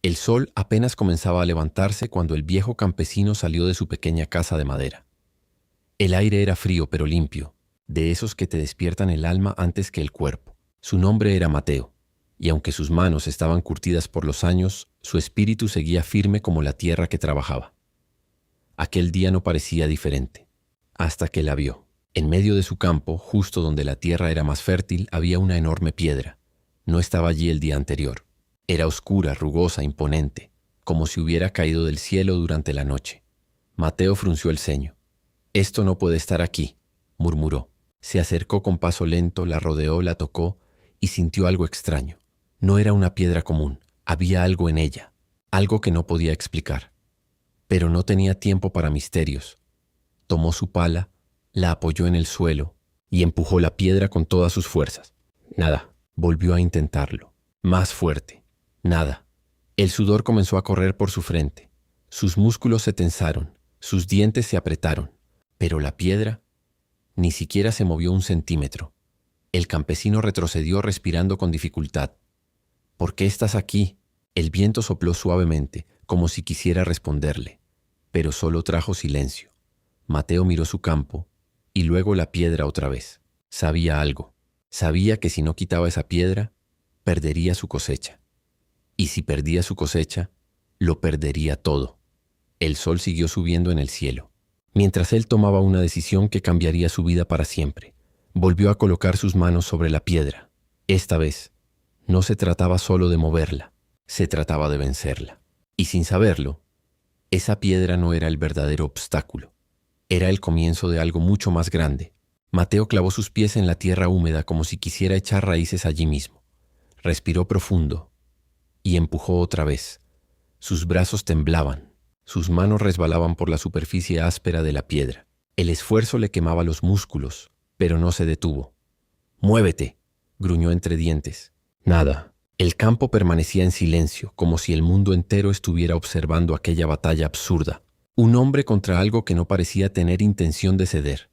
El sol apenas comenzaba a levantarse cuando el viejo campesino salió de su pequeña casa de madera. El aire era frío pero limpio, de esos que te despiertan el alma antes que el cuerpo. Su nombre era Mateo, y aunque sus manos estaban curtidas por los años, su espíritu seguía firme como la tierra que trabajaba. Aquel día no parecía diferente, hasta que la vio. En medio de su campo, justo donde la tierra era más fértil, había una enorme piedra. No estaba allí el día anterior. Era oscura, rugosa, imponente, como si hubiera caído del cielo durante la noche. Mateo frunció el ceño. «Esto no puede estar aquí», murmuró. Se acercó con paso lento, la rodeó, la tocó y sintió algo extraño. No era una piedra común, había algo en ella, algo que no podía explicar. Pero no tenía tiempo para misterios. Tomó su pala, la apoyó en el suelo y empujó la piedra con todas sus fuerzas. Nada. Volvió a intentarlo. Más fuerte. Nada. El sudor comenzó a correr por su frente. Sus músculos se tensaron, sus dientes se apretaron. Pero la piedra ni siquiera se movió un centímetro. El campesino retrocedió respirando con dificultad. «¿Por qué estás aquí?». El viento sopló suavemente, como si quisiera responderle, pero solo trajo silencio. Mateo miró su campo y luego la piedra otra vez. Sabía algo. Sabía que si no quitaba esa piedra, perdería su cosecha. Y si perdía su cosecha, lo perdería todo. El sol siguió subiendo en el cielo, mientras él tomaba una decisión que cambiaría su vida para siempre. Volvió a colocar sus manos sobre la piedra. Esta vez, no se trataba solo de moverla, se trataba de vencerla. Y sin saberlo, esa piedra no era el verdadero obstáculo. Era el comienzo de algo mucho más grande. Mateo clavó sus pies en la tierra húmeda como si quisiera echar raíces allí mismo. Respiró profundo y empujó otra vez. Sus brazos temblaban, sus manos resbalaban por la superficie áspera de la piedra. El esfuerzo le quemaba los músculos, pero no se detuvo. «Muévete», gruñó entre dientes. Nada. El campo permanecía en silencio, como si el mundo entero estuviera observando aquella batalla absurda. Un hombre contra algo que no parecía tener intención de ceder.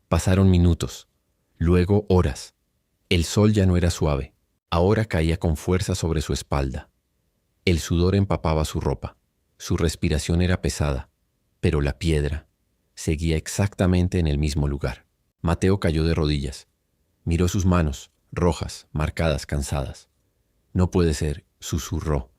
Pasaron minutos, luego horas. El sol ya no era suave, ahora caía con fuerza sobre su espalda. El sudor empapaba su ropa, su respiración era pesada, pero la piedra seguía exactamente en el mismo lugar. Mateo cayó de rodillas, miró sus manos, rojas, marcadas, cansadas. «No puede ser», susurró.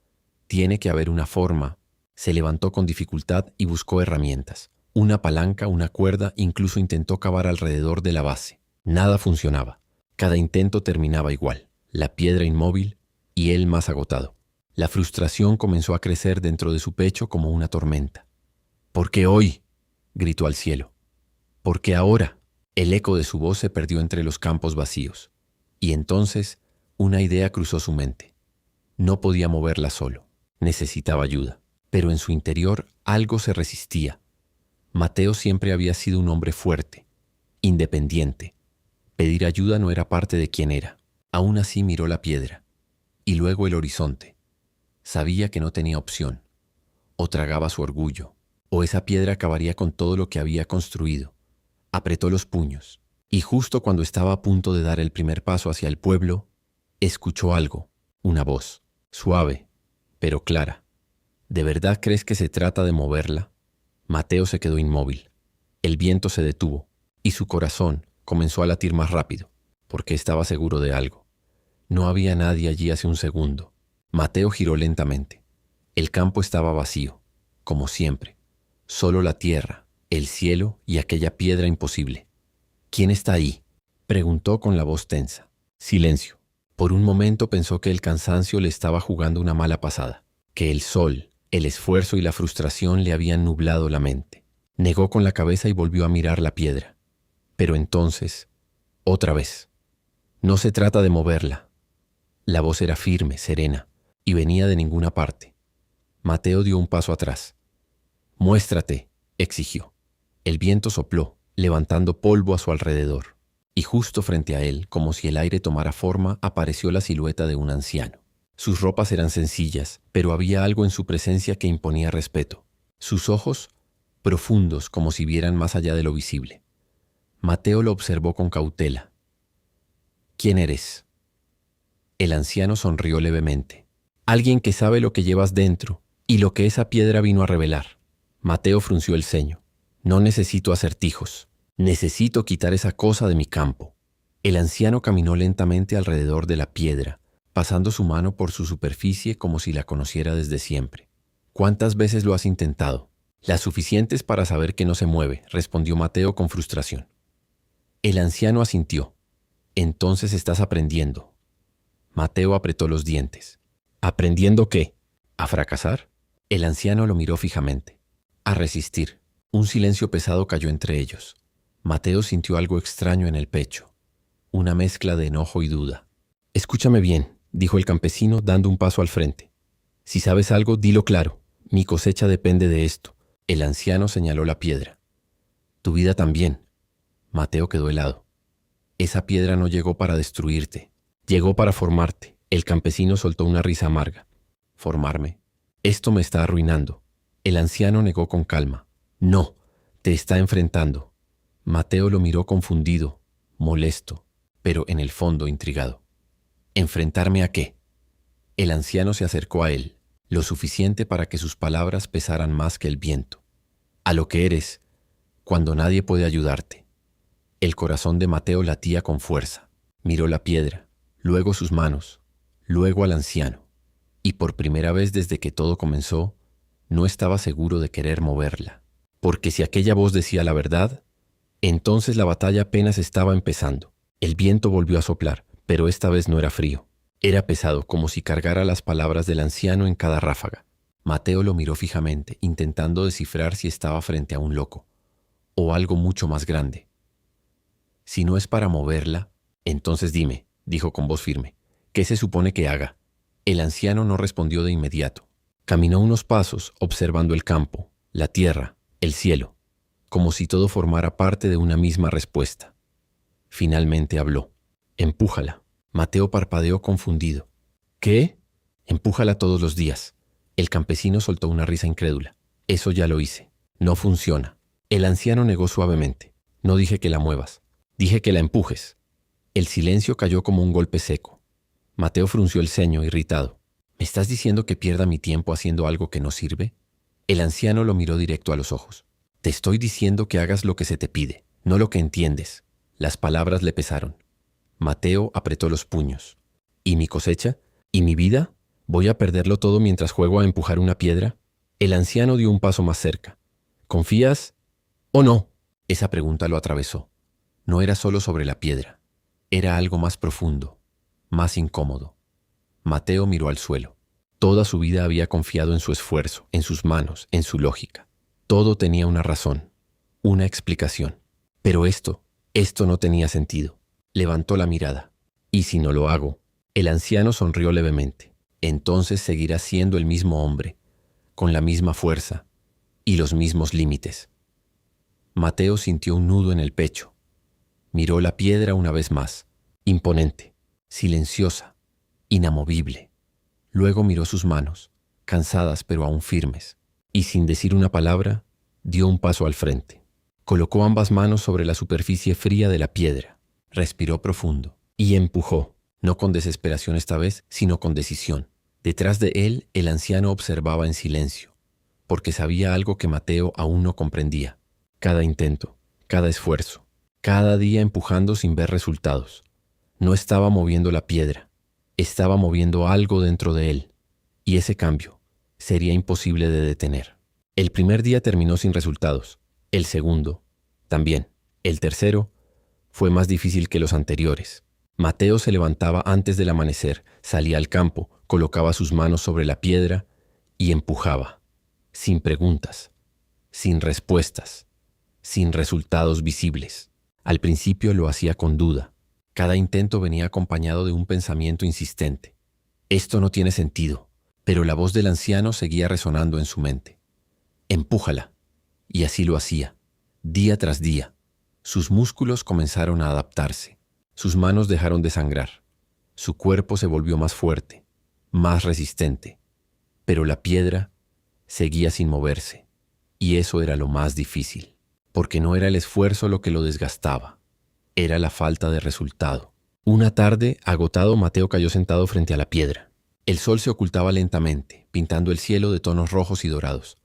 «Tiene que haber una forma». Se levantó con dificultad y buscó herramientas. Una palanca, una cuerda, incluso intentó cavar alrededor de la base. Nada funcionaba. Cada intento terminaba igual. La piedra inmóvil y él más agotado. La frustración comenzó a crecer dentro de su pecho como una tormenta. «¿Por qué hoy?», gritó al cielo. «¿Por qué ahora?». El eco de su voz se perdió entre los campos vacíos. Y entonces una idea cruzó su mente. No podía moverla solo. Necesitaba ayuda. Pero en su interior algo se resistía. Mateo siempre había sido un hombre fuerte, independiente. Pedir ayuda no era parte de quien era. Aún así miró la piedra y luego el horizonte. Sabía que no tenía opción. O tragaba su orgullo, o esa piedra acabaría con todo lo que había construido. Apretó los puños y justo cuando estaba a punto de dar el primer paso hacia el pueblo, escuchó algo, una voz, suave, pero clara. «¿De verdad crees que se trata de moverla?». Mateo se quedó inmóvil. El viento se detuvo y su corazón comenzó a latir más rápido, porque estaba seguro de algo. No había nadie allí hace un segundo. Mateo giró lentamente. El campo estaba vacío, como siempre. Solo la tierra, el cielo y aquella piedra imposible. «¿Quién está ahí?», preguntó con la voz tensa. Silencio. Por un momento pensó que el cansancio le estaba jugando una mala pasada, que el sol, el esfuerzo y la frustración le habían nublado la mente. Negó con la cabeza y volvió a mirar la piedra. Pero entonces, otra vez. «No se trata de moverla». La voz era firme, serena, y venía de ninguna parte. Mateo dio un paso atrás. «Muéstrate», exigió. El viento sopló, levantando polvo a su alrededor, y justo frente a él, como si el aire tomara forma, apareció la silueta de un anciano. Sus ropas eran sencillas, pero había algo en su presencia que imponía respeto. Sus ojos, profundos como si vieran más allá de lo visible. Mateo lo observó con cautela. «¿Quién eres?». El anciano sonrió levemente. Alguien que sabe lo que llevas dentro y lo que esa piedra vino a revelar. Mateo frunció el ceño. No necesito acertijos. Necesito quitar esa cosa de mi campo. El anciano caminó lentamente alrededor de la piedra, pasando su mano por su superficie como si la conociera desde siempre. ¿Cuántas veces lo has intentado? Las suficientes para saber que no se mueve, respondió Mateo con frustración. El anciano asintió. Entonces estás aprendiendo. Mateo apretó los dientes. ¿Aprendiendo qué? ¿A fracasar? El anciano lo miró fijamente. A resistir. Un silencio pesado cayó entre ellos. Mateo sintió algo extraño en el pecho. Una mezcla de enojo y duda. Escúchame bien, dijo el campesino dando un paso al frente. Si sabes algo, dilo claro. Mi cosecha depende de esto. El anciano señaló la piedra. Tu vida también. Mateo quedó helado. Esa piedra no llegó para destruirte. Llegó para formarte. El campesino soltó una risa amarga. ¿Formarme? Esto me está arruinando. El anciano negó con calma. No, te está enfrentando. Mateo lo miró confundido, molesto, pero en el fondo intrigado. ¿Enfrentarme a qué? El anciano se acercó a él, lo suficiente para que sus palabras pesaran más que el viento. A lo que eres, cuando nadie puede ayudarte. El corazón de Mateo latía con fuerza. Miró la piedra, luego sus manos, luego al anciano. Y por primera vez desde que todo comenzó, no estaba seguro de querer moverla. Porque si aquella voz decía la verdad, entonces la batalla apenas estaba empezando. El viento volvió a soplar, pero esta vez no era frío. Era pesado, como si cargara las palabras del anciano en cada ráfaga. Mateo lo miró fijamente, intentando descifrar si estaba frente a un loco, o algo mucho más grande. Si no es para moverla, entonces dime, dijo con voz firme, ¿qué se supone que haga? El anciano no respondió de inmediato. Caminó unos pasos, observando el campo, la tierra, el cielo, como si todo formara parte de una misma respuesta. Finalmente habló. Empújala. Mateo parpadeó confundido. ¿Qué? Empújala todos los días. El campesino soltó una risa incrédula. Eso ya lo hice. No funciona. El anciano negó suavemente. No dije que la muevas. Dije que la empujes. El silencio cayó como un golpe seco. Mateo frunció el ceño, irritado. ¿Me estás diciendo que pierda mi tiempo haciendo algo que no sirve? El anciano lo miró directo a los ojos. Te estoy diciendo que hagas lo que se te pide, no lo que entiendes. Las palabras le pesaron. Mateo apretó los puños. ¿Y mi cosecha? ¿Y mi vida? ¿Voy a perderlo todo mientras juego a empujar una piedra? El anciano dio un paso más cerca. ¿Confías o no? Esa pregunta lo atravesó. No era solo sobre la piedra. Era algo más profundo, más incómodo. Mateo miró al suelo. Toda su vida había confiado en su esfuerzo, en sus manos, en su lógica. Todo tenía una razón, una explicación. Pero esto no tenía sentido. Levantó la mirada. ¿Y si no lo hago? El anciano sonrió levemente. Entonces seguirá siendo el mismo hombre, con la misma fuerza y los mismos límites. Mateo sintió un nudo en el pecho. Miró la piedra una vez más, imponente, silenciosa, inamovible. Luego miró sus manos, cansadas pero aún firmes, y sin decir una palabra, dio un paso al frente. Colocó ambas manos sobre la superficie fría de la piedra, respiró profundo y empujó, no con desesperación esta vez, sino con decisión. Detrás de él, el anciano observaba en silencio, porque sabía algo que Mateo aún no comprendía. Cada intento, cada esfuerzo, cada día empujando sin ver resultados. No estaba moviendo la piedra, estaba moviendo algo dentro de él, y ese cambio sería imposible de detener. El primer día terminó sin resultados, el segundo también, el tercero fue más difícil que los anteriores. Mateo se levantaba antes del amanecer, salía al campo, colocaba sus manos sobre la piedra y empujaba, sin preguntas, sin respuestas, sin resultados visibles. Al principio lo hacía con duda. Cada intento venía acompañado de un pensamiento insistente. Esto no tiene sentido, pero la voz del anciano seguía resonando en su mente. Empújala. Y así lo hacía, día tras día. Sus músculos comenzaron a adaptarse. Sus manos dejaron de sangrar. Su cuerpo se volvió más fuerte, más resistente. Pero la piedra seguía sin moverse. Y eso era lo más difícil, porque no era el esfuerzo lo que lo desgastaba. Era la falta de resultado. Una tarde, agotado, Mateo cayó sentado frente a la piedra. El sol se ocultaba lentamente, pintando el cielo de tonos rojos y dorados.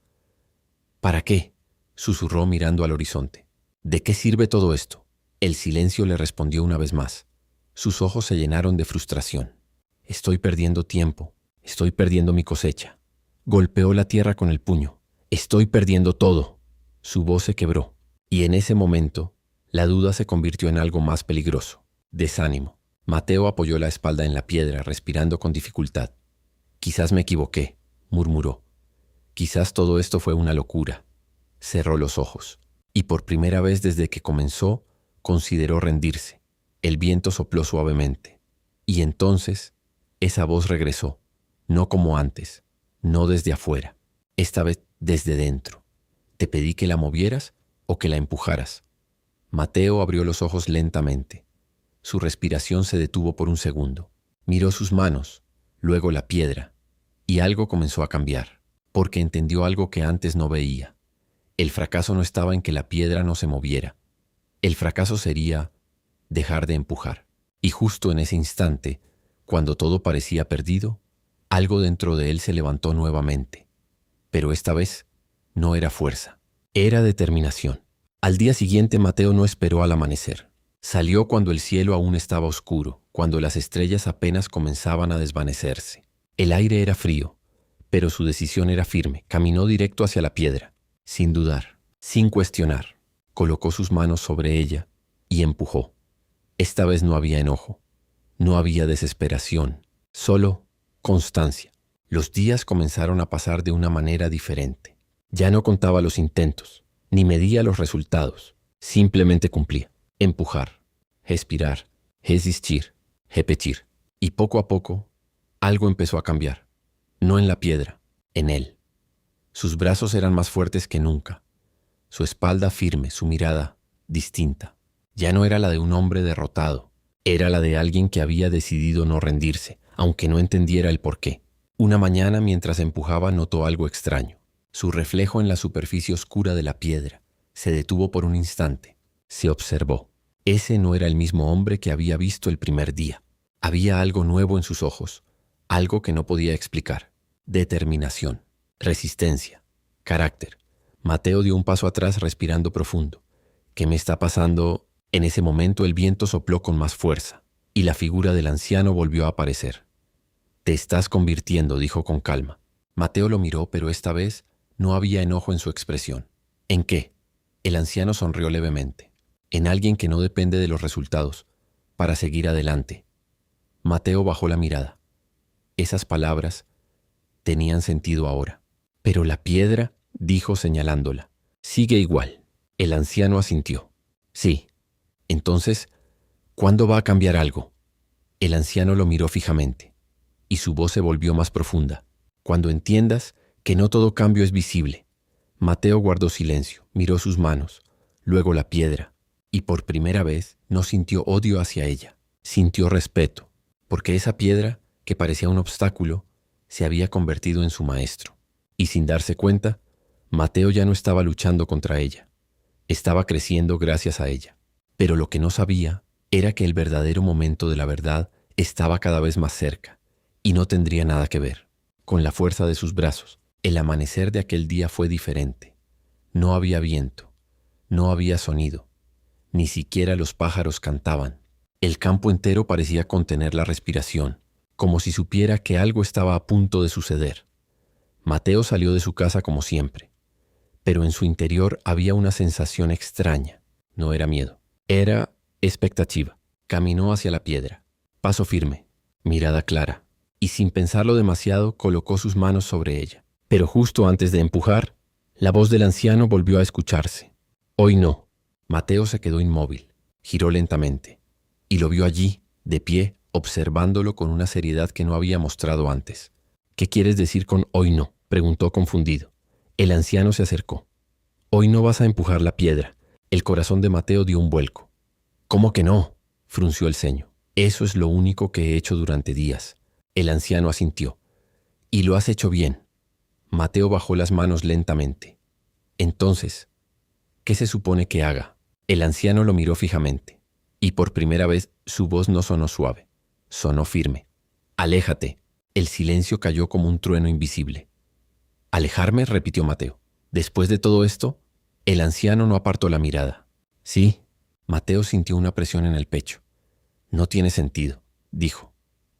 ¿Para qué?, susurró mirando al horizonte. ¿De qué sirve todo esto? El silencio le respondió una vez más. Sus ojos se llenaron de frustración. Estoy perdiendo tiempo. Estoy perdiendo mi cosecha. Golpeó la tierra con el puño. Estoy perdiendo todo. Su voz se quebró. Y en ese momento, la duda se convirtió en algo más peligroso. Desánimo. Mateo apoyó la espalda en la piedra, respirando con dificultad. Quizás me equivoqué, murmuró. Quizás todo esto fue una locura. Cerró los ojos. Y por primera vez desde que comenzó, consideró rendirse. El viento sopló suavemente. Y entonces, esa voz regresó. No como antes. No desde afuera. Esta vez desde dentro. Te pedí que la movieras o que la empujaras. Mateo abrió los ojos lentamente. Su respiración se detuvo por un segundo. Miró sus manos, luego la piedra, y algo comenzó a cambiar, porque entendió algo que antes no veía. El fracaso no estaba en que la piedra no se moviera. El fracaso sería dejar de empujar. Y justo en ese instante, cuando todo parecía perdido, algo dentro de él se levantó nuevamente. Pero esta vez no era fuerza, era determinación. Al día siguiente Mateo no esperó al amanecer. Salió cuando el cielo aún estaba oscuro, cuando las estrellas apenas comenzaban a desvanecerse. El aire era frío, pero su decisión era firme. Caminó directo hacia la piedra, sin dudar, sin cuestionar. Colocó sus manos sobre ella y empujó. Esta vez no había enojo, no había desesperación, solo constancia. Los días comenzaron a pasar de una manera diferente. Ya no contaba los intentos, ni medía los resultados, simplemente cumplía. Empujar, respirar, resistir, repetir. Y poco a poco, algo empezó a cambiar. No en la piedra, en él. Sus brazos eran más fuertes que nunca. Su espalda firme, su mirada distinta. Ya no era la de un hombre derrotado. Era la de alguien que había decidido no rendirse, aunque no entendiera el porqué. Una mañana, mientras empujaba, notó algo extraño. Su reflejo en la superficie oscura de la piedra se detuvo por un instante. Se observó. Ese no era el mismo hombre que había visto el primer día. Había algo nuevo en sus ojos, algo que no podía explicar. Determinación, resistencia, carácter. Mateo dio un paso atrás respirando profundo. ¿Qué me está pasando? En ese momento el viento sopló con más fuerza y la figura del anciano volvió a aparecer. Te estás convirtiendo, dijo con calma. Mateo lo miró, pero esta vez no había enojo en su expresión. ¿En qué? El anciano sonrió levemente. En alguien que no depende de los resultados, para seguir adelante. Mateo bajó la mirada. Esas palabras tenían sentido ahora. Pero la piedra, dijo señalándola, sigue igual. El anciano asintió. Sí. Entonces, ¿cuándo va a cambiar algo? El anciano lo miró fijamente, y su voz se volvió más profunda. Cuando entiendas que no todo cambio es visible. Mateo guardó silencio, miró sus manos, luego la piedra. Y por primera vez no sintió odio hacia ella, sintió respeto, porque esa piedra, que parecía un obstáculo, se había convertido en su maestro. Y sin darse cuenta, Mateo ya no estaba luchando contra ella, estaba creciendo gracias a ella. Pero lo que no sabía era que el verdadero momento de la verdad estaba cada vez más cerca, y no tendría nada que ver con la fuerza de sus brazos. El amanecer de aquel día fue diferente. No había viento, no había sonido. Ni siquiera los pájaros cantaban. El campo entero parecía contener la respiración, como si supiera que algo estaba a punto de suceder. Mateo salió de su casa como siempre, pero en su interior había una sensación extraña. No era miedo, era expectativa. Caminó hacia la piedra, paso firme, mirada clara, y sin pensarlo demasiado colocó sus manos sobre ella. Pero justo antes de empujar, la voz del anciano volvió a escucharse. Hoy no. Mateo se quedó inmóvil, giró lentamente, y lo vio allí, de pie, observándolo con una seriedad que no había mostrado antes. ¿Qué quieres decir con hoy no?, preguntó confundido. El anciano se acercó. Hoy no vas a empujar la piedra. El corazón de Mateo dio un vuelco. ¿Cómo que no?, frunció el ceño. Eso es lo único que he hecho durante días. El anciano asintió. Y lo has hecho bien. Mateo bajó las manos lentamente. Entonces, ¿qué se supone que haga? El anciano lo miró fijamente, y por primera vez su voz no sonó suave, sonó firme. Aléjate. El silencio cayó como un trueno invisible. ¿Alejarme?, repitió Mateo. Después de todo esto, el anciano no apartó la mirada. Sí, Mateo sintió una presión en el pecho. No tiene sentido, dijo.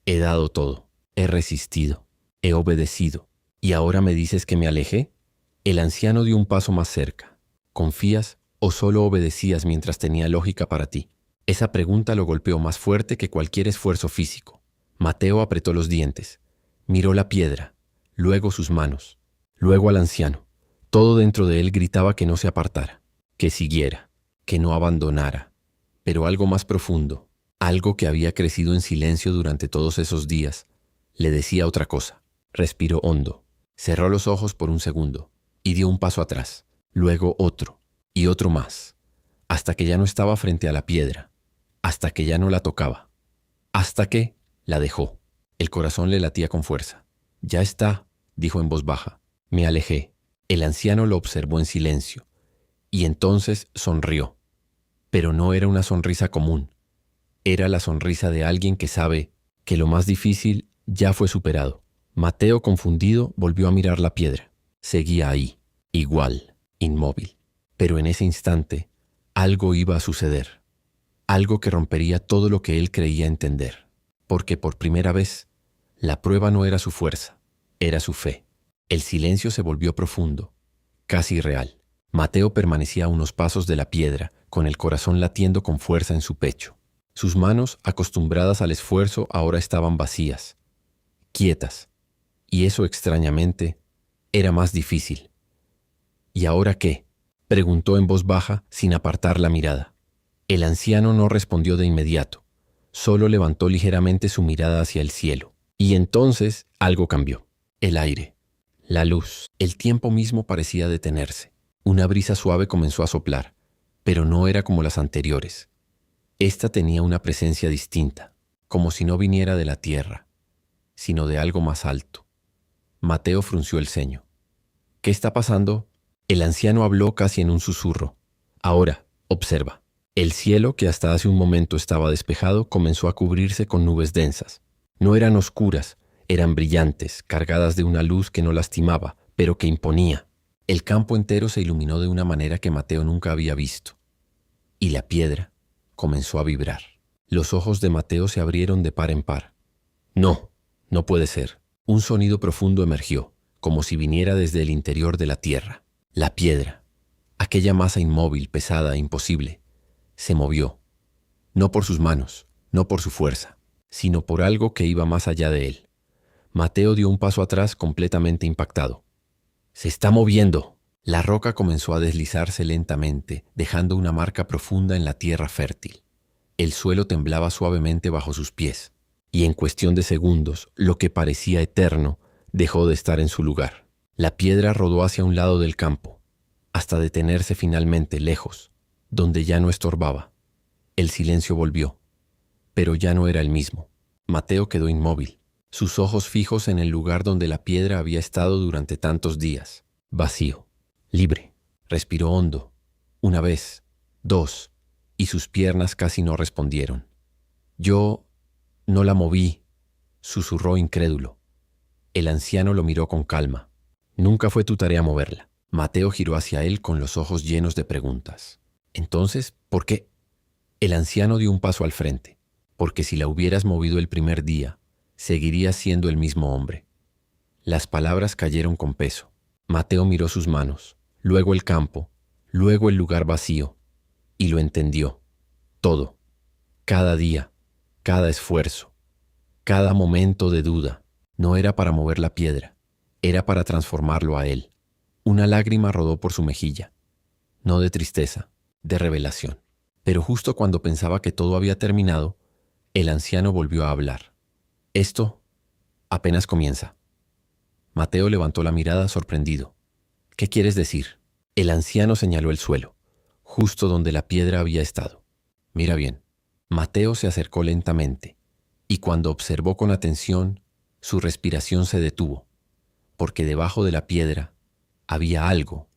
He dado todo, he resistido, he obedecido. ¿Y ahora me dices que me alejé? El anciano dio un paso más cerca. ¿Confías o solo obedecías mientras tenía lógica para ti? Esa pregunta lo golpeó más fuerte que cualquier esfuerzo físico. Mateo apretó los dientes, miró la piedra, luego sus manos, luego al anciano. Todo dentro de él gritaba que no se apartara, que siguiera, que no abandonara. Pero algo más profundo, algo que había crecido en silencio durante todos esos días, le decía otra cosa. Respiró hondo, cerró los ojos por un segundo y dio un paso atrás, luego otro y otro más, hasta que ya no estaba frente a la piedra, hasta que ya no la tocaba, hasta que la dejó. El corazón le latía con fuerza. Ya está, dijo en voz baja. Me alejé. El anciano lo observó en silencio y entonces sonrió. Pero no era una sonrisa común. Era la sonrisa de alguien que sabe que lo más difícil ya fue superado. Mateo, confundido, volvió a mirar la piedra. Seguía ahí, igual, inmóvil. Pero en ese instante, algo iba a suceder. Algo que rompería todo lo que él creía entender. Porque por primera vez, la prueba no era su fuerza, era su fe. El silencio se volvió profundo, casi real. Mateo permanecía a unos pasos de la piedra, con el corazón latiendo con fuerza en su pecho. Sus manos, acostumbradas al esfuerzo, ahora estaban vacías, quietas. Y eso, extrañamente, era más difícil. ¿Y ahora qué?, preguntó en voz baja, sin apartar la mirada. El anciano no respondió de inmediato, solo levantó ligeramente su mirada hacia el cielo. Y entonces algo cambió. El aire, la luz, el tiempo mismo parecía detenerse. Una brisa suave comenzó a soplar, pero no era como las anteriores. Esta tenía una presencia distinta, como si no viniera de la tierra, sino de algo más alto. Mateo frunció el ceño. ¿Qué está pasando? El anciano habló casi en un susurro. Ahora, observa. El cielo, que hasta hace un momento estaba despejado, comenzó a cubrirse con nubes densas. No eran oscuras, eran brillantes, cargadas de una luz que no lastimaba, pero que imponía. El campo entero se iluminó de una manera que Mateo nunca había visto. Y la piedra comenzó a vibrar. Los ojos de Mateo se abrieron de par en par. No, no puede ser. Un sonido profundo emergió, como si viniera desde el interior de la tierra. La piedra, aquella masa inmóvil, pesada e imposible, se movió. No por sus manos, no por su fuerza, sino por algo que iba más allá de él. Mateo dio un paso atrás completamente impactado. ¡Se está moviendo! La roca comenzó a deslizarse lentamente, dejando una marca profunda en la tierra fértil. El suelo temblaba suavemente bajo sus pies, y en cuestión de segundos, lo que parecía eterno dejó de estar en su lugar. La piedra rodó hacia un lado del campo, hasta detenerse finalmente lejos, donde ya no estorbaba. El silencio volvió, pero ya no era el mismo. Mateo quedó inmóvil, sus ojos fijos en el lugar donde la piedra había estado durante tantos días. Vacío, libre. Respiró hondo, una vez, dos, y sus piernas casi no respondieron. Yo no la moví, susurró incrédulo. El anciano lo miró con calma. Nunca fue tu tarea moverla. Mateo giró hacia él con los ojos llenos de preguntas. Entonces, ¿por qué? El anciano dio un paso al frente. Porque si la hubieras movido el primer día, seguirías siendo el mismo hombre. Las palabras cayeron con peso. Mateo miró sus manos, luego el campo, luego el lugar vacío, y lo entendió. Todo, cada día, cada esfuerzo, cada momento de duda, no era para mover la piedra, era para transformarlo a él. Una lágrima rodó por su mejilla, no de tristeza, de revelación. Pero justo cuando pensaba que todo había terminado, el anciano volvió a hablar. Esto apenas comienza. Mateo levantó la mirada sorprendido. ¿Qué quieres decir? El anciano señaló el suelo, justo donde la piedra había estado. Mira bien. Mateo se acercó lentamente, y cuando observó con atención, su respiración se detuvo, porque debajo de la piedra había algo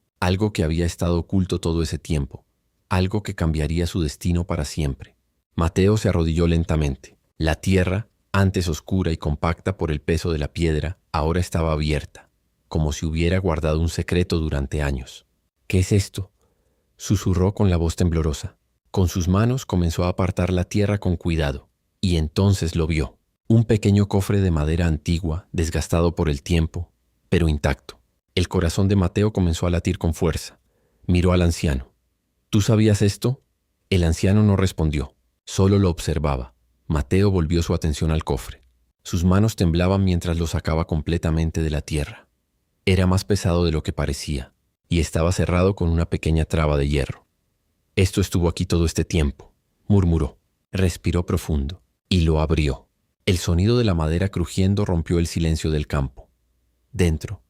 que había estado oculto todo ese tiempo, algo que cambiaría su destino para siempre. Mateo se arrodilló lentamente. La tierra, Antes oscura y compacta por el peso de la piedra, ahora estaba abierta, como si hubiera guardado un secreto durante años. ¿Qué es esto?, susurró con la voz temblorosa. Con sus manos comenzó a apartar la tierra con cuidado, y entonces lo vio. Un pequeño cofre de madera antigua, desgastado por el tiempo, pero intacto. El corazón de Mateo comenzó a latir con fuerza. Miró al anciano. ¿Tú sabías esto? El anciano no respondió, solo lo observaba. Mateo volvió su atención al cofre. Sus manos temblaban mientras lo sacaba completamente de la tierra. Era más pesado de lo que parecía, y estaba cerrado con una pequeña traba de hierro. Esto estuvo aquí todo este tiempo, murmuró. Respiró profundo, y lo abrió. El sonido de la madera crujiendo rompió el silencio del campo. Dentro,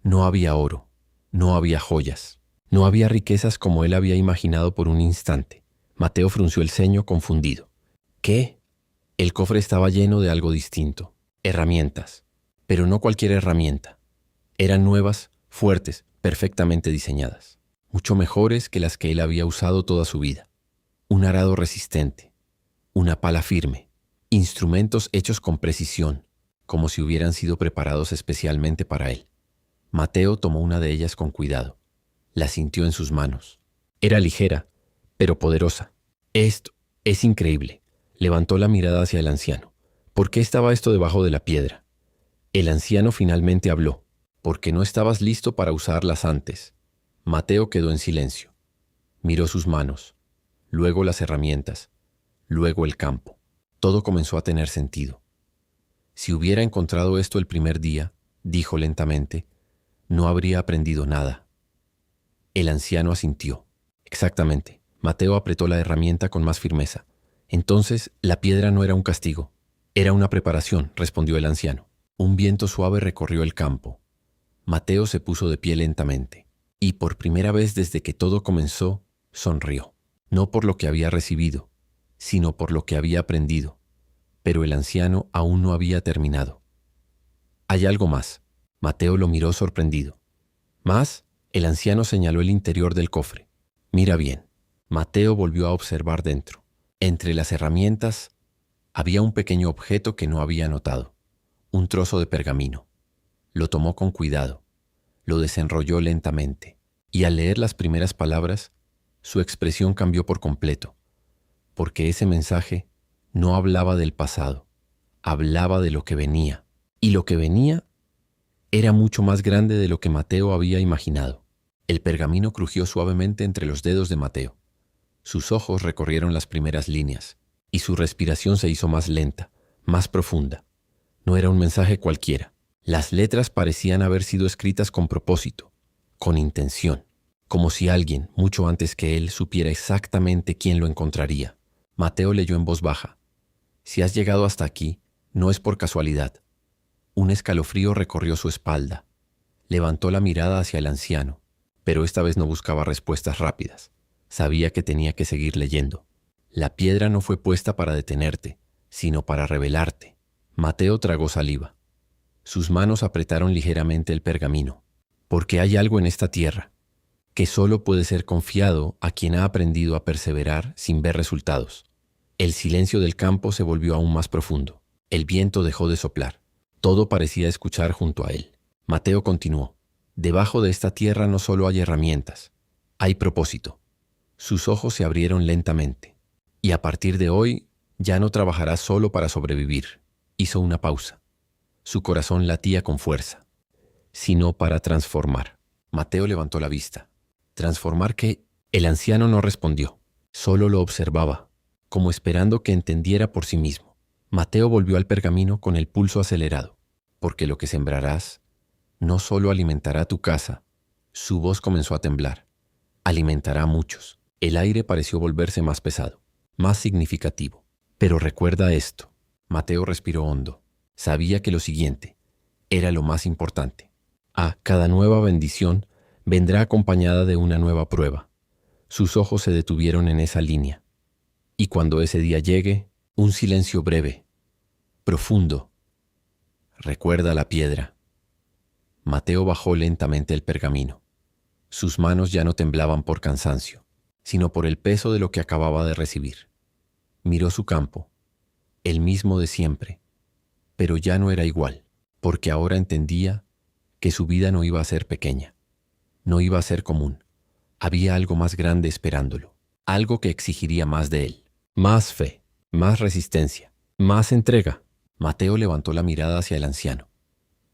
no había oro, no había joyas, no había riquezas como él había imaginado por un instante. Mateo frunció el ceño confundido. ¿Qué? El cofre estaba lleno de algo distinto. Herramientas, pero no cualquier herramienta. Eran nuevas, fuertes, perfectamente diseñadas, mucho mejores que las que él había usado toda su vida. Un arado resistente, una pala firme, instrumentos hechos con precisión, como si hubieran sido preparados especialmente para él. Mateo tomó una de ellas con cuidado. La sintió en sus manos. Era ligera, pero poderosa. Esto es increíble. Levantó la mirada hacia el anciano. ¿Por qué estaba esto debajo de la piedra? El anciano finalmente habló. Porque no estabas listo para usarlas antes. Mateo quedó en silencio. Miró sus manos, luego las herramientas, luego el campo. Todo comenzó a tener sentido. Si hubiera encontrado esto el primer día, dijo lentamente, no habría aprendido nada. El anciano asintió. Exactamente. Mateo apretó la herramienta con más firmeza. Entonces, la piedra no era un castigo. Era una preparación, respondió el anciano. Un viento suave recorrió el campo. Mateo se puso de pie lentamente, y por primera vez desde que todo comenzó, sonrió. No por lo que había recibido, sino por lo que había aprendido. Pero el anciano aún no había terminado. Hay algo más. Mateo lo miró sorprendido. ¿Más? El anciano señaló el interior del cofre. Mira bien. Mateo volvió a observar dentro. Entre las herramientas había un pequeño objeto que no había notado. Un trozo de pergamino. Lo tomó con cuidado. Lo desenrolló lentamente. Y al leer las primeras palabras, su expresión cambió por completo. Porque ese mensaje no hablaba del pasado. Hablaba de lo que venía. Y lo que venía era mucho más grande de lo que Mateo había imaginado. El pergamino crujió suavemente entre los dedos de Mateo. Sus ojos recorrieron las primeras líneas, y su respiración se hizo más lenta, más profunda. No era un mensaje cualquiera. Las letras parecían haber sido escritas con propósito, con intención, como si alguien, mucho antes que él, supiera exactamente quién lo encontraría. Mateo leyó en voz baja. Si has llegado hasta aquí, no es por casualidad. Un escalofrío recorrió su espalda. Levantó la mirada hacia el anciano, pero esta vez no buscaba respuestas rápidas. Sabía que tenía que seguir leyendo. La piedra no fue puesta para detenerte, sino para revelarte. Mateo tragó saliva. Sus manos apretaron ligeramente el pergamino. Porque hay algo en esta tierra que solo puede ser confiado a quien ha aprendido a perseverar sin ver resultados. El silencio del campo se volvió aún más profundo. El viento dejó de soplar. Todo parecía escuchar junto a él. Mateo continuó. Debajo de esta tierra no solo hay herramientas, hay propósito. Sus ojos se abrieron lentamente. Y a partir de hoy, ya no trabajarás solo para sobrevivir. Hizo una pausa. Su corazón latía con fuerza. Sino para transformar. Mateo levantó la vista. ¿Transformar qué? El anciano no respondió. Solo lo observaba, como esperando que entendiera por sí mismo. Mateo volvió al pergamino con el pulso acelerado. Porque lo que sembrarás no solo alimentará tu casa. Su voz comenzó a temblar. Alimentará a muchos. El aire pareció volverse más pesado, más significativo. Pero recuerda esto. Mateo respiró hondo. Sabía que lo siguiente era lo más importante. Cada nueva bendición vendrá acompañada de una nueva prueba. Sus ojos se detuvieron en esa línea. Y cuando ese día llegue, un silencio breve, profundo. Recuerda la piedra. Mateo bajó lentamente el pergamino. Sus manos ya no temblaban por cansancio, sino por el peso de lo que acababa de recibir. Miró su campo, el mismo de siempre, Pero ya no era igual, porque ahora entendía que su vida no iba a ser pequeña, no iba a ser común. Había algo más grande esperándolo, algo que exigiría más de él. Más fe, más resistencia, más entrega. Mateo levantó la mirada hacia el anciano,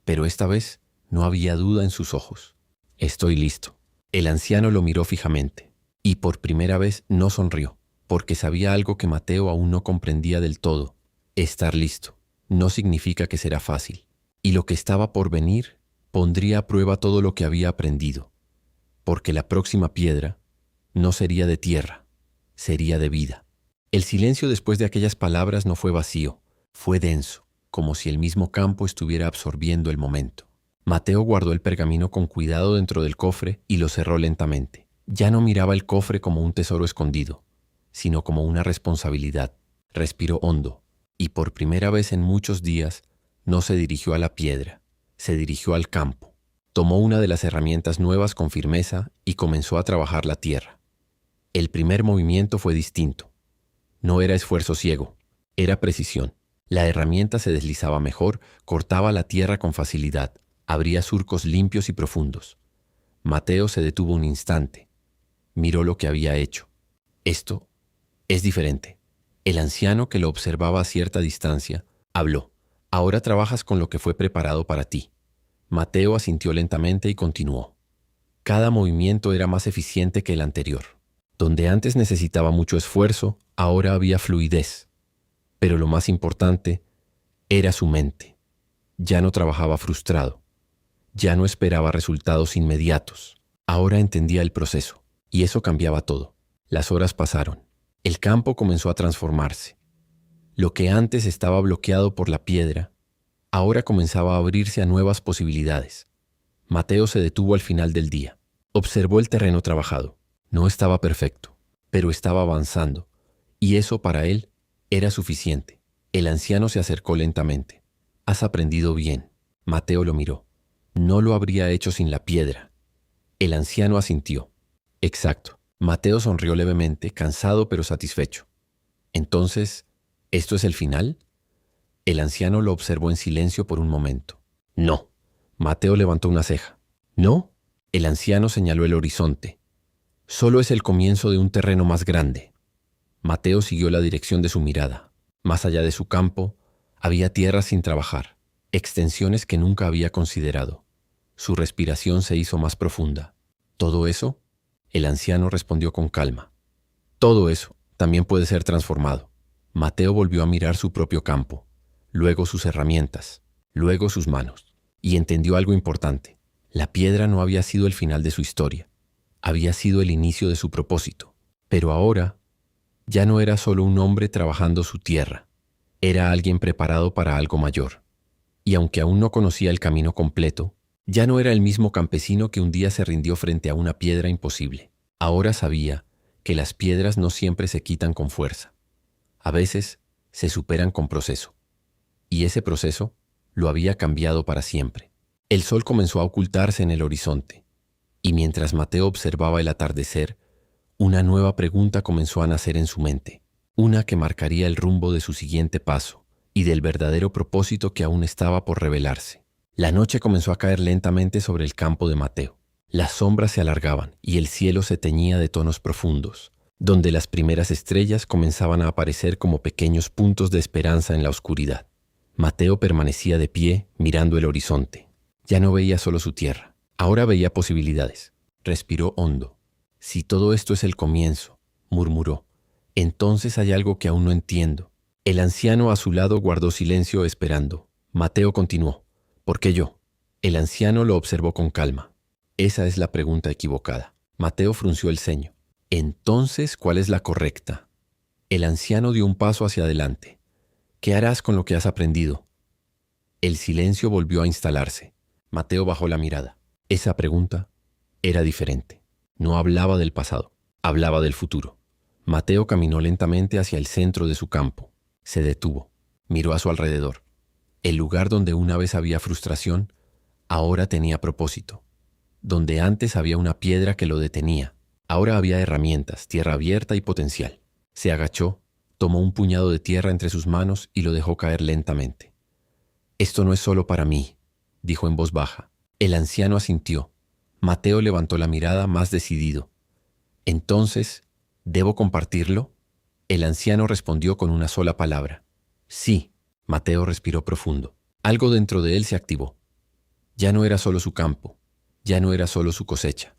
pero esta vez no había duda en sus ojos. Estoy listo. El anciano lo miró fijamente, y por primera vez no sonrió, porque sabía algo que Mateo aún no comprendía del todo. Estar listo no significa que será fácil, y lo que estaba por venir pondría a prueba todo lo que había aprendido, porque la próxima piedra no sería de tierra, sería de vida. El silencio después de aquellas palabras no fue vacío, fue denso, como si el mismo campo estuviera absorbiendo el momento. Mateo guardó el pergamino con cuidado dentro del cofre y lo cerró lentamente. Ya no miraba el cofre como un tesoro escondido, sino como una responsabilidad. Respiró hondo, y por primera vez en muchos días no se dirigió a la piedra, se dirigió al campo. Tomó una de las herramientas nuevas con firmeza y comenzó a trabajar la tierra. El primer movimiento fue distinto. No era esfuerzo ciego, era precisión. La herramienta se deslizaba mejor, cortaba la tierra con facilidad, abría surcos limpios y profundos. Mateo se detuvo un instante. Miró lo que había hecho. Esto es diferente. El anciano, que lo observaba a cierta distancia, habló. Ahora trabajas con lo que fue preparado para ti. Mateo asintió lentamente y continuó. Cada movimiento era más eficiente que el anterior. Donde antes necesitaba mucho esfuerzo, ahora había fluidez. Pero lo más importante era su mente. Ya no trabajaba frustrado. Ya no esperaba resultados inmediatos. Ahora entendía el proceso, y eso cambiaba todo. Las horas pasaron. El campo comenzó a transformarse. Lo que antes estaba bloqueado por la piedra, ahora comenzaba a abrirse a nuevas posibilidades. Mateo se detuvo al final del día. Observó el terreno trabajado. No estaba perfecto, pero estaba avanzando, y eso para él era suficiente. El anciano se acercó lentamente. «Has aprendido bien». Mateo lo miró. «No lo habría hecho sin la piedra». El anciano asintió. «Exacto». Mateo sonrió levemente, cansado pero satisfecho. «Entonces, ¿esto es el final?» El anciano lo observó en silencio por un momento. «No». Mateo levantó una ceja. «¿No?» El anciano señaló el horizonte. «Solo es el comienzo de un terreno más grande». Mateo siguió la dirección de su mirada. Más allá de su campo, había tierras sin trabajar, extensiones que nunca había considerado. Su respiración se hizo más profunda. ¿Todo eso? El anciano respondió con calma. Todo eso también puede ser transformado. Mateo volvió a mirar su propio campo, luego sus herramientas, luego sus manos, y entendió algo importante. La piedra no había sido el final de su historia, había sido el inicio de su propósito. Pero ahora ya no era solo un hombre trabajando su tierra, era alguien preparado para algo mayor. Y aunque aún no conocía el camino completo, ya no era el mismo campesino que un día se rindió frente a una piedra imposible. Ahora sabía que las piedras no siempre se quitan con fuerza. A veces se superan con proceso. Y ese proceso lo había cambiado para siempre. El sol comenzó a ocultarse en el horizonte, y mientras Mateo observaba el atardecer, una nueva pregunta comenzó a nacer en su mente, una que marcaría el rumbo de su siguiente paso y del verdadero propósito que aún estaba por revelarse. La noche comenzó a caer lentamente sobre el campo de Mateo. Las sombras se alargaban y el cielo se teñía de tonos profundos, donde las primeras estrellas comenzaban a aparecer como pequeños puntos de esperanza en la oscuridad. Mateo permanecía de pie mirando el horizonte. Ya no veía solo su tierra, ahora veía posibilidades. Respiró hondo. «Si todo esto es el comienzo», murmuró, «entonces hay algo que aún no entiendo». El anciano a su lado guardó silencio esperando. Mateo continuó. «¿Por qué yo?». El anciano lo observó con calma. «Esa es la pregunta equivocada». Mateo frunció el ceño. «Entonces, ¿cuál es la correcta?». El anciano dio un paso hacia adelante. «¿Qué harás con lo que has aprendido?». El silencio volvió a instalarse. Mateo bajó la mirada. Esa pregunta era diferente. No hablaba del pasado, hablaba del futuro. Mateo caminó lentamente hacia el centro de su campo. Se detuvo, miró a su alrededor. El lugar donde una vez había frustración, ahora tenía propósito. Donde antes había una piedra que lo detenía, ahora había herramientas, tierra abierta y potencial. Se agachó, tomó un puñado de tierra entre sus manos y lo dejó caer lentamente. Esto no es solo para mí, dijo en voz baja. El anciano asintió. Mateo levantó la mirada más decidido. Entonces, ¿debo compartirlo? El anciano respondió con una sola palabra. Sí. Mateo respiró profundo. Algo dentro de él se activó. Ya no era solo su campo, ya no era solo su cosecha.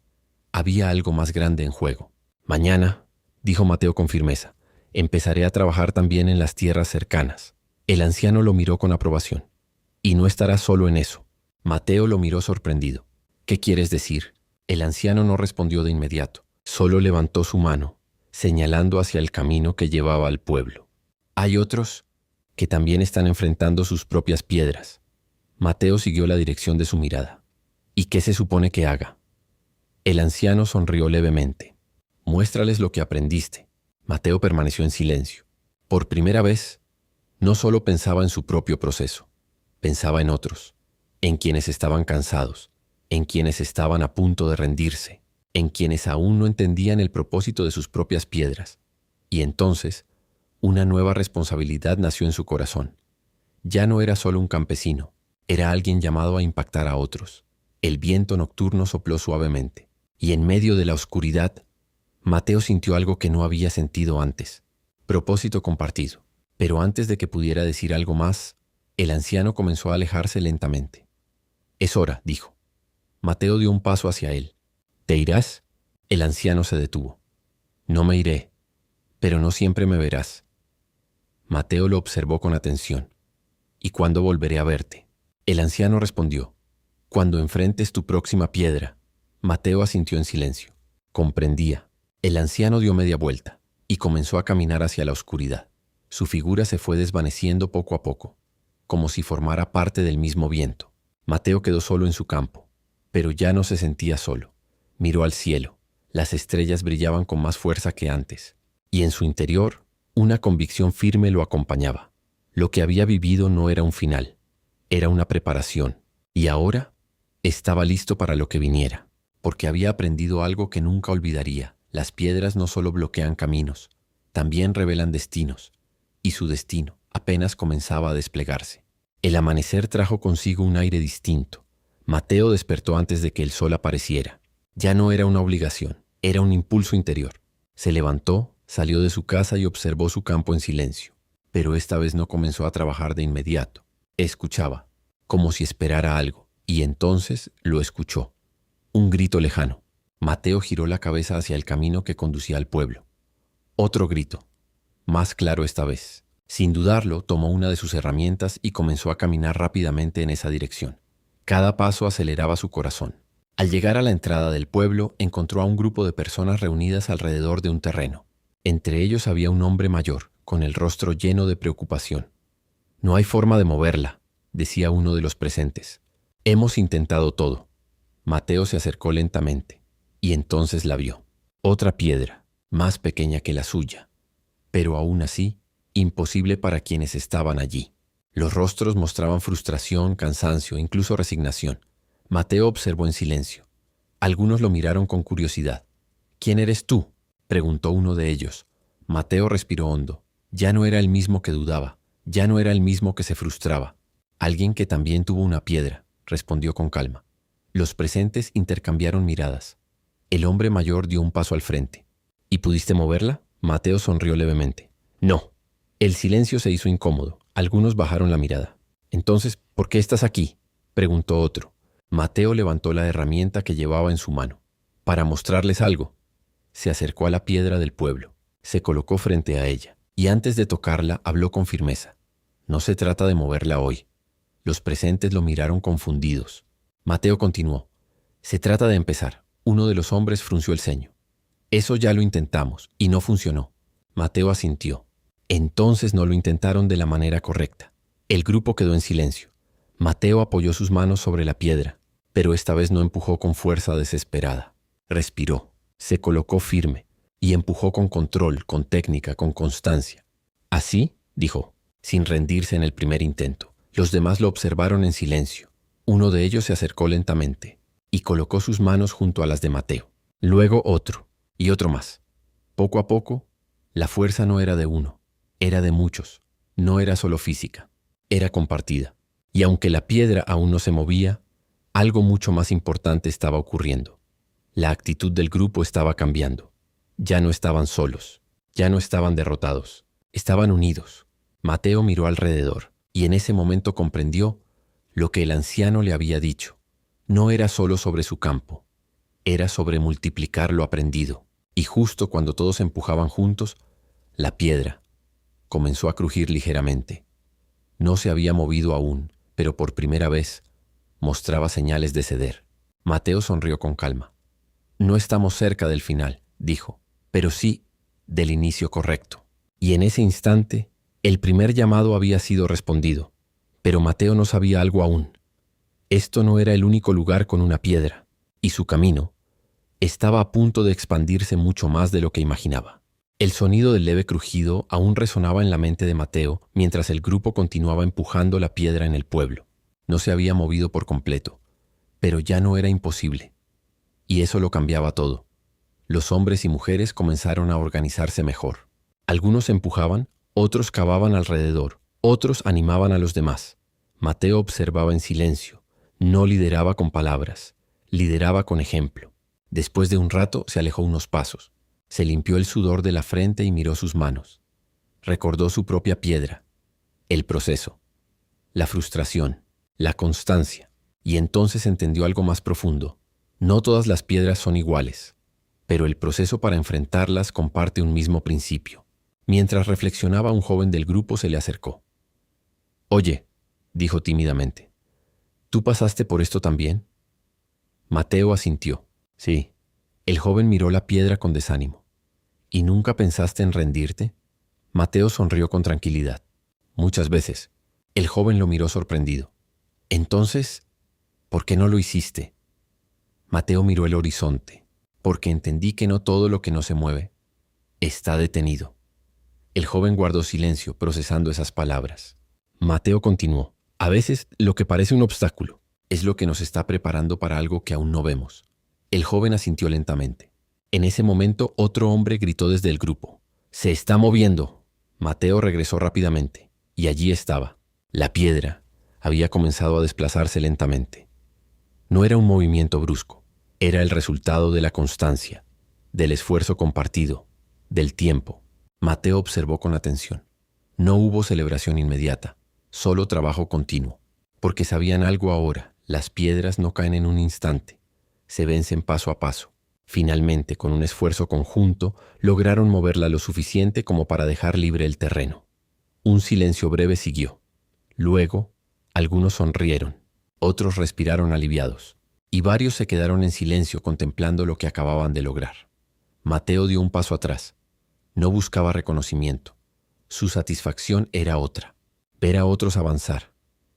Había algo más grande en juego. Mañana, dijo Mateo con firmeza, empezaré a trabajar también en las tierras cercanas. El anciano lo miró con aprobación. Y no estarás solo en eso. Mateo lo miró sorprendido. ¿Qué quieres decir? El anciano no respondió de inmediato. Solo levantó su mano, señalando hacia el camino que llevaba al pueblo. Hay otros que también están enfrentando sus propias piedras. Mateo siguió la dirección de su mirada. ¿Y qué se supone que haga? El anciano sonrió levemente. Muéstrales lo que aprendiste. Mateo permaneció en silencio. Por primera vez, no solo pensaba en su propio proceso, pensaba en otros, en quienes estaban cansados, en quienes estaban a punto de rendirse, en quienes aún no entendían el propósito de sus propias piedras. Y entonces, una nueva responsabilidad nació en su corazón. Ya no era solo un campesino, era alguien llamado a impactar a otros. El viento nocturno sopló suavemente, y en medio de la oscuridad, Mateo sintió algo que no había sentido antes. Propósito compartido. Pero antes de que pudiera decir algo más, el anciano comenzó a alejarse lentamente. Es hora, dijo. Mateo dio un paso hacia él. ¿Te irás? El anciano se detuvo. No me iré, pero no siempre me verás. Mateo lo observó con atención. ¿Y cuándo volveré a verte? El anciano respondió. Cuando enfrentes tu próxima piedra. Mateo asintió en silencio. Comprendía. El anciano dio media vuelta y comenzó a caminar hacia la oscuridad. Su figura se fue desvaneciendo poco a poco, como si formara parte del mismo viento. Mateo quedó solo en su campo, pero ya no se sentía solo. Miró al cielo. Las estrellas brillaban con más fuerza que antes, y en su interior, una convicción firme lo acompañaba. Lo que había vivido no era un final, era una preparación, y ahora estaba listo para lo que viniera, porque había aprendido algo que nunca olvidaría. Las piedras no solo bloquean caminos, también revelan destinos, y su destino apenas comenzaba a desplegarse. El amanecer trajo consigo un aire distinto. Mateo despertó antes de que el sol apareciera. Ya no era una obligación, era un impulso interior. Se levantó, salió de su casa y observó su campo en silencio. Pero esta vez no comenzó a trabajar de inmediato. Escuchaba, como si esperara algo, y entonces lo escuchó. Un grito lejano. Mateo giró la cabeza hacia el camino que conducía al pueblo. Otro grito, más claro esta vez. Sin dudarlo, tomó una de sus herramientas y comenzó a caminar rápidamente en esa dirección. Cada paso aceleraba su corazón. Al llegar a la entrada del pueblo, encontró a un grupo de personas reunidas alrededor de un terreno. Entre ellos había un hombre mayor, con el rostro lleno de preocupación. «No hay forma de moverla», decía uno de los presentes. «Hemos intentado todo». Mateo se acercó lentamente, y entonces la vio. Otra piedra, más pequeña que la suya, pero aún así, imposible para quienes estaban allí. Los rostros mostraban frustración, cansancio, incluso resignación. Mateo observó en silencio. Algunos lo miraron con curiosidad. «¿Quién eres tú?», preguntó uno de ellos. Mateo respiró hondo. Ya no era el mismo que dudaba, ya no era el mismo que se frustraba. «Alguien que también tuvo una piedra», respondió con calma. Los presentes intercambiaron miradas. El hombre mayor dio un paso al frente. «¿Y pudiste moverla?», Mateo sonrió levemente. «No». El silencio se hizo incómodo. Algunos bajaron la mirada. «Entonces, ¿por qué estás aquí?», preguntó otro. Mateo levantó la herramienta que llevaba en su mano. «Para mostrarles algo». Se acercó a la piedra del pueblo. Se colocó frente a ella. Y antes de tocarla, habló con firmeza. «No se trata de moverla hoy». Los presentes lo miraron confundidos. Mateo continuó. «Se trata de empezar». Uno de los hombres frunció el ceño. «Eso ya lo intentamos, y no funcionó». Mateo asintió. Entonces no lo intentaron de la manera correcta. El grupo quedó en silencio. Mateo apoyó sus manos sobre la piedra, pero esta vez no empujó con fuerza desesperada. Respiró, se colocó firme y empujó con control, con técnica, con constancia. «Así», dijo, sin rendirse en el primer intento. Los demás lo observaron en silencio. Uno de ellos se acercó lentamente y colocó sus manos junto a las de Mateo. Luego otro y otro más. Poco a poco, la fuerza no era de uno. Era de muchos. No era solo física. Era compartida. Y aunque la piedra aún no se movía, algo mucho más importante estaba ocurriendo. La actitud del grupo estaba cambiando. Ya no estaban solos, ya no estaban derrotados, estaban unidos. Mateo miró alrededor y en ese momento comprendió lo que el anciano le había dicho. No era solo sobre su campo, era sobre multiplicar lo aprendido. Y justo cuando todos empujaban juntos, la piedra comenzó a crujir ligeramente. No se había movido aún, pero por primera vez mostraba señales de ceder. Mateo sonrió con calma. No estamos cerca del final, dijo, pero sí del inicio correcto. Y en ese instante, el primer llamado había sido respondido. Pero Mateo no sabía algo aún. Esto no era el único lugar con una piedra, y su camino estaba a punto de expandirse mucho más de lo que imaginaba. El sonido del leve crujido aún resonaba en la mente de Mateo mientras el grupo continuaba empujando la piedra en el pueblo. No se había movido por completo, pero ya no era imposible. Y eso lo cambiaba todo. Los hombres y mujeres comenzaron a organizarse mejor. Algunos empujaban, otros cavaban alrededor, otros animaban a los demás. Mateo observaba en silencio, no lideraba con palabras, lideraba con ejemplo. Después de un rato se alejó unos pasos. Se limpió el sudor de la frente y miró sus manos. Recordó su propia piedra, el proceso, la frustración, la constancia, y entonces entendió algo más profundo. No todas las piedras son iguales, pero el proceso para enfrentarlas comparte un mismo principio. Mientras reflexionaba, un joven del grupo se le acercó. «Oye», dijo tímidamente, «¿tú pasaste por esto también?» Mateo asintió. «Sí». El joven miró la piedra con desánimo. «¿Y nunca pensaste en rendirte?» Mateo sonrió con tranquilidad. «Muchas veces». El joven lo miró sorprendido. «Entonces, ¿por qué no lo hiciste?» Mateo miró el horizonte. «Porque entendí que no todo lo que no se mueve está detenido». El joven guardó silencio, procesando esas palabras. Mateo continuó. «A veces, lo que parece un obstáculo es lo que nos está preparando para algo que aún no vemos». El joven asintió lentamente. En ese momento, otro hombre gritó desde el grupo. «¡Se está moviendo!». Mateo regresó rápidamente, y allí estaba. La piedra había comenzado a desplazarse lentamente. No era un movimiento brusco, era el resultado de la constancia, del esfuerzo compartido, del tiempo. Mateo observó con atención. No hubo celebración inmediata, solo trabajo continuo, porque sabían algo ahora: las piedras no caen en un instante, se vencen paso a paso. Finalmente, con un esfuerzo conjunto, lograron moverla lo suficiente como para dejar libre el terreno. Un silencio breve siguió. Luego, algunos sonrieron, otros respiraron aliviados, y varios se quedaron en silencio contemplando lo que acababan de lograr. Mateo dio un paso atrás. No buscaba reconocimiento. Su satisfacción era otra: ver a otros avanzar,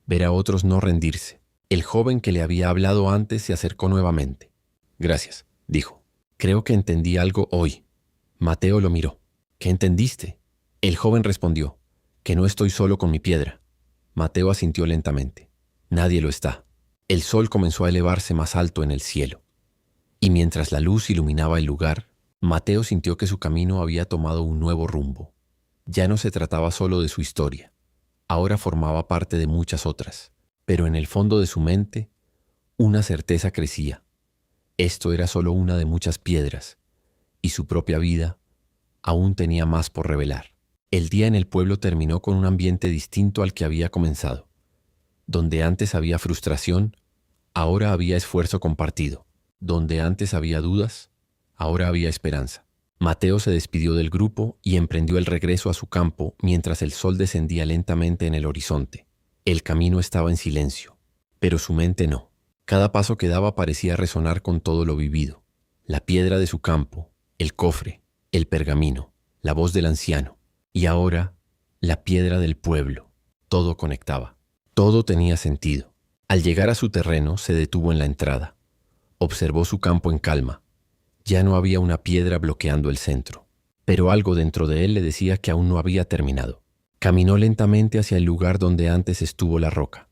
ver a otros no rendirse. El joven que le había hablado antes se acercó nuevamente. «Gracias», dijo. «Creo que entendí algo hoy». Mateo lo miró. «¿Qué entendiste?». El joven respondió: «Que no estoy solo con mi piedra». Mateo asintió lentamente. «Nadie lo está». El sol comenzó a elevarse más alto en el cielo. Y mientras la luz iluminaba el lugar, Mateo sintió que su camino había tomado un nuevo rumbo. Ya no se trataba solo de su historia. Ahora formaba parte de muchas otras. Pero en el fondo de su mente, una certeza crecía. Esto era solo una de muchas piedras, y su propia vida aún tenía más por revelar. El día en el pueblo terminó con un ambiente distinto al que había comenzado. Donde antes había frustración, ahora había esfuerzo compartido. Donde antes había dudas, ahora había esperanza. Mateo se despidió del grupo y emprendió el regreso a su campo mientras el sol descendía lentamente en el horizonte. El camino estaba en silencio, pero su mente no. Cada paso que daba parecía resonar con todo lo vivido. La piedra de su campo, el cofre, el pergamino, la voz del anciano, y ahora la piedra del pueblo. Todo conectaba. Todo tenía sentido. Al llegar a su terreno, se detuvo en la entrada. Observó su campo en calma. Ya no había una piedra bloqueando el centro, pero algo dentro de él le decía que aún no había terminado. Caminó lentamente hacia el lugar donde antes estuvo la roca.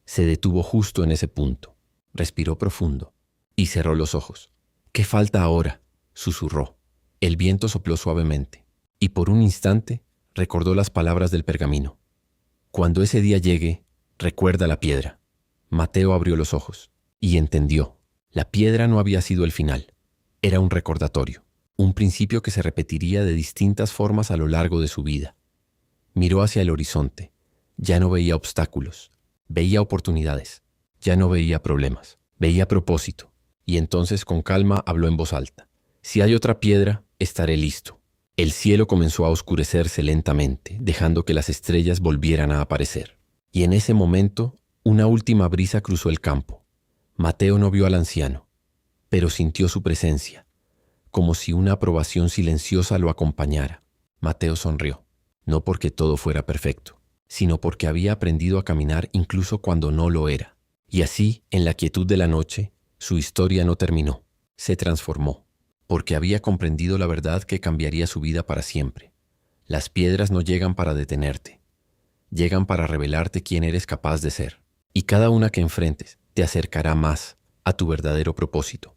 Se detuvo justo en ese punto. Respiró profundo y cerró los ojos. «¿Qué falta ahora?», susurró. El viento sopló suavemente y por un instante recordó las palabras del pergamino. «Cuando ese día llegue, Recuerda la piedra. Mateo abrió los ojos y entendió. La piedra no había sido el final. Era un recordatorio, un principio que se repetiría de distintas formas a lo largo de su vida. Miró hacia el horizonte. Ya no veía obstáculos. Veía oportunidades. Ya no veía problemas. Veía propósito. Y entonces con calma habló en voz alta. Si hay otra piedra, estaré listo. El cielo comenzó a oscurecerse lentamente, dejando que las estrellas volvieran a aparecer. Y en ese momento, una última brisa cruzó el campo. Mateo no vio al anciano, pero sintió su presencia, como si una aprobación silenciosa lo acompañara. Mateo sonrió, no porque todo fuera perfecto, sino porque había aprendido a caminar incluso cuando no lo era. Y así, en la quietud de la noche, su historia no terminó, se transformó, porque había comprendido la verdad que cambiaría su vida para siempre. Las piedras no llegan para detenerte, llegan para revelarte quién eres capaz de ser. Y cada una que enfrentes te acercará más a tu verdadero propósito.